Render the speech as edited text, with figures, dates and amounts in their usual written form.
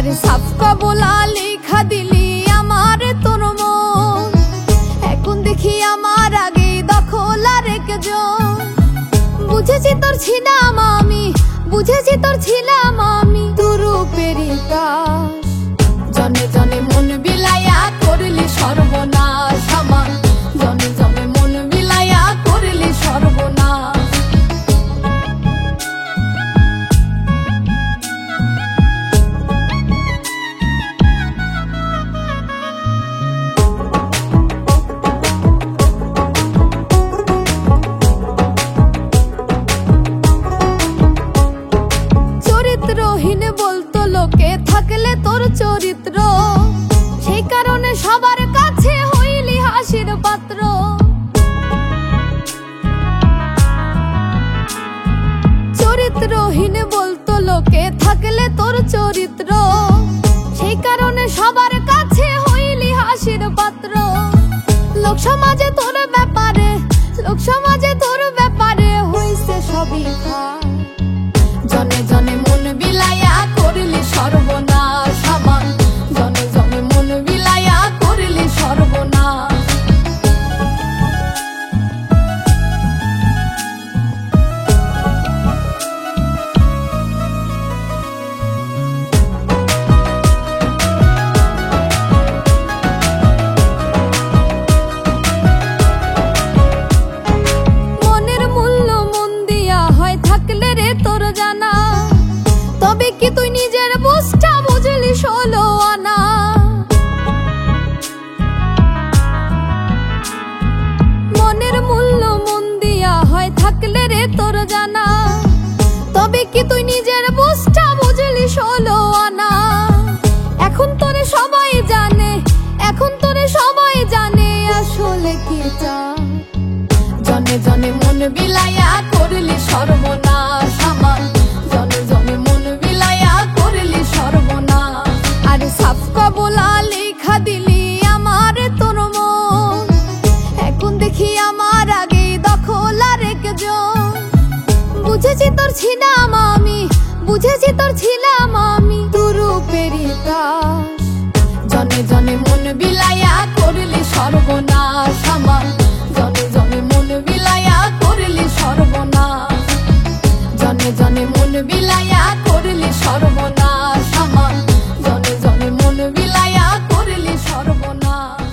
আরে সাফকা বলা লেখা দিলি আমার তোর মন, এখন দেখি আমার আগে দখল আর একজন। বুঝেছি তোর ছিলাম আমি, বুঝেছি তোর ছিলাম আমি, তোর রূপেরই দাস। জনে জনে মন বিলাইয়া করলি সর্বনাশ আমার, জনে জনে মন বিলাইয়া করলি সর্বনাশ। চরিত্রহীন বলতো লোকে, থাকলে তোর চরিত্র, সেই কারণে সবার কাছে হইলি হাসির পাত্র। চরিত্রহীন বলতো লোকে, থাকলে তোর চরিত্র, সেই কারণে সবার কাছে হইলি হাসির পাত্র। লোক সমাজে তোর ব্যাপারে, লোক সমাজে তোর ব্যাপারে হইছে সবই খায়। জনে জনে মন বিলাইয়া করলি সর্বনাশ আমার, জনে জনে মন বিলাইয়া করলি সর্বনাশ। মনের মূল্য মন দিয়া হয় থাকলে রে তোর জানা, তবে কি তুই নিজের বুঝটা বুঝলি ষোলো আনা। মনের মূল্য মন দিয়া হয় থাকলে রে তোর জানা, তবে কি তুই নিজের বুঝটা বুঝলি ষোলো আনা। এখন তোরে সবাই জানে, এখন তোরে সবাই জানে আসলে কি চায়। জনে জনে মন বিলাইয়া করলি সর্বনাশ আমার, জনে জনে মন বিলাইয়া করলি সর্বনাশ। আরে সাফকা বলা লেখা দিলি আমার তোর মন, এখন দেখি আমার আগে দখল আর একজন। বুঝেছি তোর ছিলাম আমি, বুঝেছি তোর ছিলাম আমি, তোর রূপেরই দাস। জনে জনে মন বিলাইয়া করলি সর্বনাশ আমার, জনে জনে মন বিলাইয়া করলি সর্বনাশ। জনে জনে মন বিলাইয়া করলি সর্বনাশ আমার, জনে জনে মন বিলাইয়া করলি সর্বনাশ।